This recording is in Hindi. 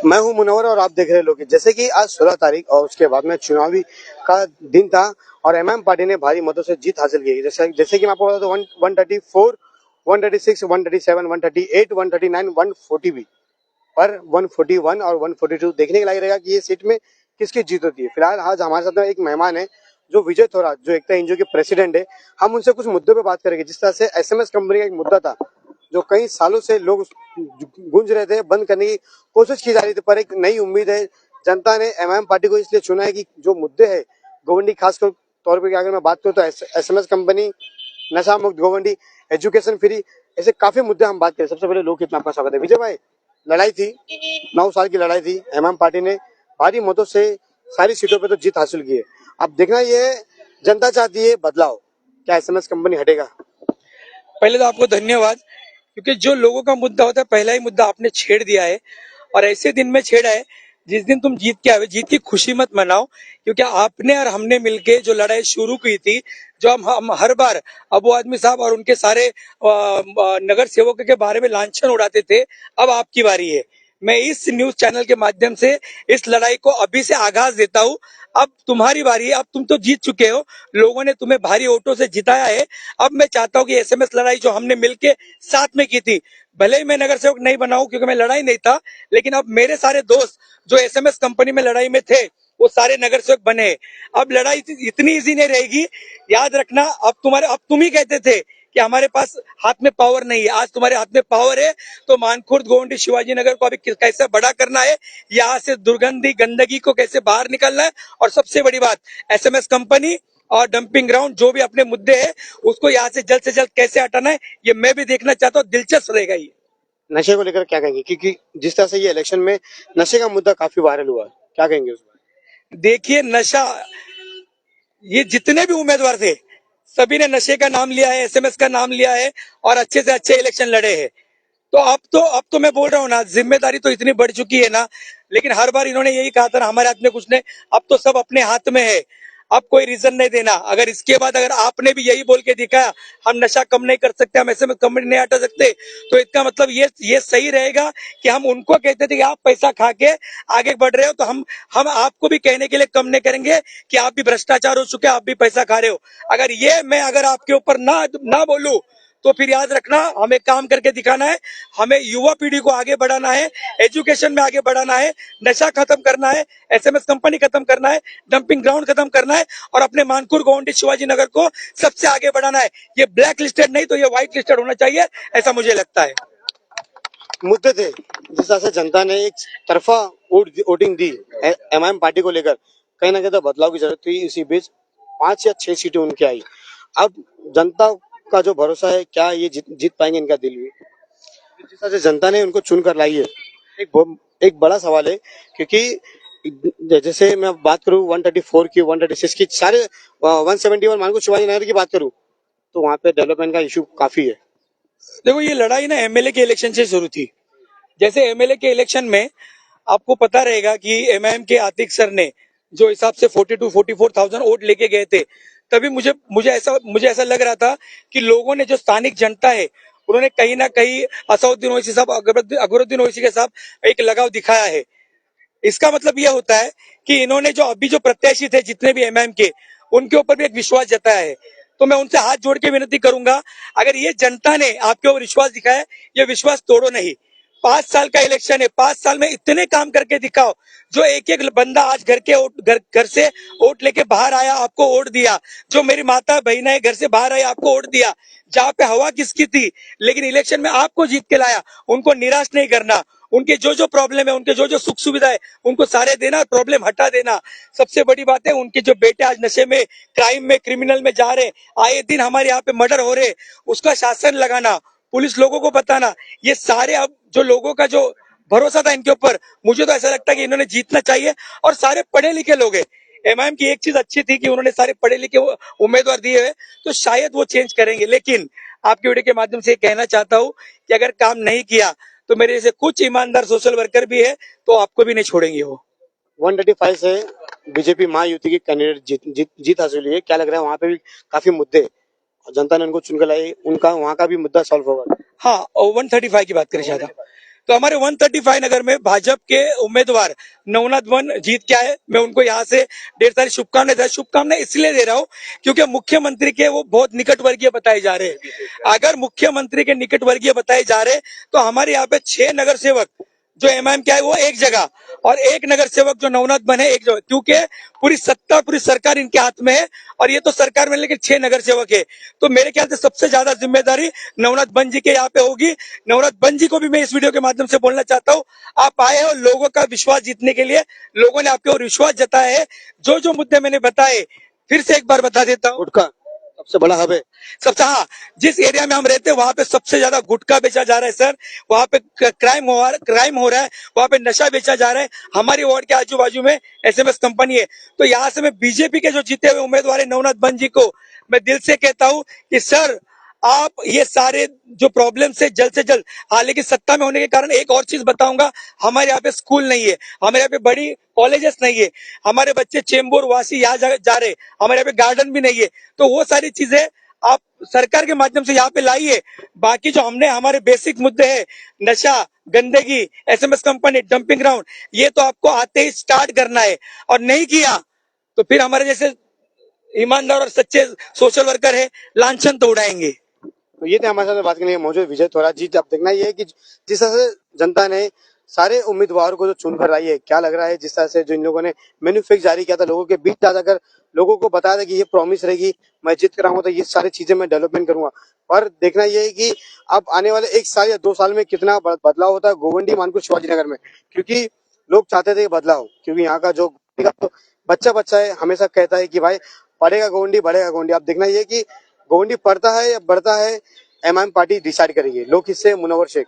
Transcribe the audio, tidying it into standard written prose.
मैं हूं मुनव्वर और आप देख रहे हैं लोग। जैसे कि आज 16 तारीख और उसके बाद में चुनावी का दिन था और एमएम पार्टी ने भारी मतों से जीत हासिल की। जैसे कि मैं आपको बता दूं 134, 136, 137, 138, 139, 140 भी, पर 141 और 142 देखने के लायक रहेगा कि ये सीट में किसकी जीत होती है। फिलहाल आज हमारे साथ में एक मेहमान है जो विजय थोराट, जो एकता एनजीओ के प्रेसिडेंट है। हम उनसे कुछ मुद्दों पे बात करेंगे। जिस तरह से एसएमएस कंपनी का एक मुद्दा था जो कई सालों से लोग गूंज रहे थे, बंद करने की कोशिश की जा रही थी, पर एक नई उम्मीद है। जनता ने एमआईएम पार्टी को इसलिए चुना है कि जो मुद्दे है गोवंडी, खास तौर पर अगर मैं बात करूँ तो एसएमएस कंपनी, नशा मुक्त गोवंडी, एजुकेशन फ्री, ऐसे काफी मुद्दे हम बात करें। सबसे पहले लोकहित में आपका स्वागत है। विजय भाई, लड़ाई थी, 9 साल की लड़ाई थी, एमआईएम पार्टी ने भारी मतों से सारी सीटों पे तो जीत हासिल की है। अब देखना ये जनता चाहती है बदलाव, क्या एसएमएस कंपनी हटेगा? पहले तो आपको धन्यवाद, क्योंकि जो लोगों का मुद्दा होता है पहला ही मुद्दा आपने छेड़ दिया है और ऐसे दिन में छेड़ा है जिस दिन तुम जीत के आए। जीत की खुशी मत मनाओ, क्योंकि आपने और हमने मिलके जो लड़ाई शुरू की थी, जो हम हर बार अबू आदमी साहब और उनके सारे नगर सेवकों के बारे में लांछन उड़ाते थे, अब आपकी बारी है। मैं इस न्यूज चैनल के माध्यम से इस लड़ाई को अभी से आगाज देता हूँ। अब तुम्हारी बारी है, अब तुम तो जीत चुके हो, लोगों ने तुम्हें भारी वोटों से जिताया है। अब मैं चाहता हूँ कि एसएमएस लड़ाई जो हमने मिलके साथ में की थी, भले ही मैं नगर सेवक नहीं बना हूं क्योंकि मैं लड़ाई नहीं था, लेकिन अब मेरे सारे दोस्त जो एसएमएस कंपनी में लड़ाई में थे वो सारे नगर सेवक बने। अब लड़ाई इतनी इजी नहीं रहेगी, याद रखना। अब तुम ही कहते थे कि हमारे पास हाथ में पावर नहीं है, आज तुम्हारे हाथ में पावर है। तो मानखुर्द, गोवंडी, शिवाजी नगर को अभी कैसे बड़ा करना है, यहाँ से दुर्गंधी गंदगी को कैसे बाहर निकालना है, और सबसे बड़ी बात एसएमएस कंपनी और डंपिंग ग्राउंड जो भी अपने मुद्दे हैं उसको यहाँ से जल्द कैसे हटाना है, ये मैं भी देखना चाहता हूँ। दिलचस्प रहेगा ये। नशे को लेकर क्या कहेंगे? क्योंकि जिस तरह से ये इलेक्शन में नशे का मुद्दा काफी वायरल हुआ है, क्या कहेंगे उस पर? देखिए, नशा, ये जितने भी उम्मीदवार थे सभी ने नशे का नाम लिया है, एसएमएस का नाम लिया है और अच्छे से अच्छे इलेक्शन लड़े हैं। तो अब तो मैं बोल रहा हूँ ना, जिम्मेदारी तो इतनी बढ़ चुकी है ना। लेकिन हर बार इन्होंने यही कहा था ना, हमारे हाथ में कुछ नहीं। अब तो सब अपने हाथ में है, अब कोई रीजन नहीं देना। अगर इसके बाद अगर आपने भी यही बोल के दिखाया हम नशा कम नहीं कर सकते, हम ऐसे में कम नहीं हटा सकते, तो इसका मतलब ये सही रहेगा कि हम उनको कहते थे कि आप पैसा खा के आगे बढ़ रहे हो, तो हम आपको भी कहने के लिए कम नहीं करेंगे कि आप भी भ्रष्टाचार हो चुके, आप भी पैसा खा रहे हो। अगर आपके ऊपर ना बोलूं तो फिर याद रखना, हमें काम करके दिखाना है। हमें युवा पीढ़ी को आगे बढ़ाना है, एजुकेशन में आगे बढ़ाना है, नशा खत्म करना है, एसएमएस कंपनी खत्म करना है, डंपिंग ग्राउंड खत्म करना है और अपने मानकुर, गोवंडी, शिवाजी नगर को सबसे आगे बढ़ाना है। ये ब्लैक लिस्टेड नहीं तो ये व्हाइट लिस्टेड होना चाहिए, ऐसा मुझे लगता है। मुद्दे थे जिस तरह से जनता ने एक तरफा वोटिंग दी एमआईएम पार्टी को लेकर, कहीं ना कहीं तो बदलाव की जरूरत थी। इसी बीच 5 या 6 सीटें उनकी आई। अब जनता का जो भरोसा है, क्या ये जीत पाएंगे इनका दिल भी? जिस तरह से जनता ने उनको चुन कर लाई है, एक बड़ा सवाल है। क्योंकि जैसे मैं बात करूं 134 की, 136 की, सारे 171 मान को शिवाजी नगर की बात करूं तो वहां पे डेवलपमेंट का इशू काफी है। देखो, ये लड़ाई ना एमएलए के इलेक्शन से शुरू थी। जैसे एमएलए के इलेक्शन में आपको पता रहेगा कि एमआईएम के आतिक सर ने जो हिसाब से 42-44,000 वोट लेके गए थे, तभी मुझे ऐसा लग रहा था कि लोगों ने, जो स्थानिक जनता है, उन्होंने कहीं ना कहीं असउद्दीन ओवैसी साहब, अकबरुद्दीन ओवैसी के साथ एक लगाव दिखाया है। इसका मतलब यह होता है कि इन्होंने जो अभी जो प्रत्याशी थे जितने भी एमआईएम के, उनके ऊपर भी एक विश्वास जताया है। तो मैं उनसे हाथ जोड़ के विनती करूंगा, अगर ये जनता ने आपके ऊपर विश्वास दिखाया, ये विश्वास तोड़ो नहीं। 5 साल का इलेक्शन है, 5 साल में इतने काम करके दिखाओ। जो एक एक बंदा आज घर से वोट लेके बाहर आया, आपको वोट दिया। जो मेरी माता बहना है घर से बाहर आई, आपको वोट दिया। जहाँ पे हवा किसकी थी, लेकिन इलेक्शन में आपको जीत के लाया। उनको निराश नहीं करना, उनके जो जो प्रॉब्लम है, उनके जो जो सुख सुविधा है, उनको सारे देना, प्रॉब्लम हटा देना। सबसे बड़ी बात है, उनके जो बेटे आज नशे में, क्राइम में, क्रिमिनल में जा रहे, आए दिन हमारे यहाँ पे मर्डर हो रहे, उसका शासन लगाना, पुलिस लोगों को बताना। ये सारे अब जो लोगों का जो भरोसा था इनके ऊपर, मुझे तो ऐसा लगता है कि इन्होंने जीतना चाहिए। और सारे पढ़े लिखे लोग हैं। एमआईएम की एक चीज अच्छी थी कि उन्होंने सारे पढ़े लिखे उम्मीदवार दिए हैं, तो शायद वो चेंज करेंगे। लेकिन आपके वीडियो के माध्यम से कहना चाहता हूँ कि अगर काम नहीं किया तो मेरे जैसे कुछ ईमानदार सोशल वर्कर भी है, तो आपको भी नहीं छोड़ेंगे वो। 135 से बीजेपी महायुति की कैंडिडेट जीत हासिल हुई है। क्या लग रहा है वहां पे भी काफी मुद्दे और जनता ने उनको चुनकर लाई, उनका वहां का भी मुद्दा सॉल्व होगा? हाँ, और 135 की बात करें शायद। तो हमारे 135 नगर में भाजपा के उम्मीदवार नवनाथ वन जीत के आए। मैं उनको यहाँ से ढेर सारी शुभकामनाएं इसलिए दे रहा हूँ क्योंकि मुख्यमंत्री के वो बहुत निकट वर्गीय बताए जा रहे हैं। अगर मुख्यमंत्री के निकट वर्गीय बताए जा रहे तो हमारे यहाँ पे 6 नगर सेवक जो एमआईएम क्या है वो एक जगह, और एक नगर सेवक जो नवनाथ बने एक जगह, क्योंकि पूरी सत्ता पूरी सरकार इनके हाथ में है और ये तो सरकार में लेकिन 6 नगर सेवक है। तो मेरे ख्याल से सबसे ज्यादा जिम्मेदारी नवनाथ बन जी के यहाँ पे होगी। नवनाथ बन जी को भी मैं इस वीडियो के माध्यम से बोलना चाहता हूँ, आप आए हो लोगों का विश्वास जीतने के लिए, लोगों ने आपके ओर विश्वास जताया है। जो जो मुद्दे मैंने बताए फिर से एक बार बता देता हूँ। गुटखा सबसे बड़ा हब है। सबसे, हाँ, जिस एरिया में हम रहते हैं वहां पे सबसे ज्यादा गुटखा बेचा जा रहा है सर, वहां पे क्राइम हो रहा है, वहां पे नशा बेचा जा रहा है। हमारी वार्ड के आजू बाजू में एसएमएस कंपनी है। तो यहाँ से मैं बीजेपी के जो जीते हुए उम्मीदवार है नवनाथ बन जी को मैं दिल से कहता हूँ कि सर आप ये सारे जो प्रॉब्लम से जल्द, हाँ, लेकिन सत्ता में होने के कारण एक और चीज बताऊंगा, हमारे यहाँ पे स्कूल नहीं है, हमारे यहाँ पे बड़ी कॉलेजेस नहीं है, हमारे बच्चे चेंबूर वासी यहाँ जा रहे, हमारे यहाँ पे गार्डन भी नहीं है। तो वो सारी चीजें आप सरकार के माध्यम से यहाँ पे लाइए। बाकी जो हमने हमारे बेसिक मुद्दे हैं, नशा, गंदगी, एसएमएस कंपनी, डंपिंग ग्राउंड, ये तो आपको आते ही स्टार्ट करना है, और नहीं किया तो फिर हमारे जैसे ईमानदार और सच्चे सोशल वर्कर है लांछन तो उड़ाएंगे। तो ये थे हमारे साथ बात करने के लिए मौजूद विजय थोराट जी। अब देखना ये है कि जिस तरह से जनता ने सारे उम्मीदवारों को जो चुनकर लाई है, क्या लग रहा है जिस तरह से जो इन लोगों ने मैन्युफैक्चर जारी किया था, लोगों के बीच जाकर लोगों को बताया था कि ये प्रॉमिस रहेगी, मैं जीत कर आऊंगा तो ये सारी चीजें मैं डेवलपमेंट करूंगा। पर देखना ये है कि अब आने वाले 1 साल या 2 साल में कितना बदलाव होता है गोवंडी मानपुर शिवाजी नगर में, क्योंकि लोग चाहते थे बदलाव, क्योंकि यहाँ का जो बच्चा बच्चा है हमेशा कहता है कि भाई पढ़ेगा गोवंडी बढ़ेगा गोवंडी। अब देखना ये है कि गोवंडी पढ़ता है या बढ़ता है, एमआईएम पार्टी डिसाइड करेगी। लोग इससे मुनव्वर शेख।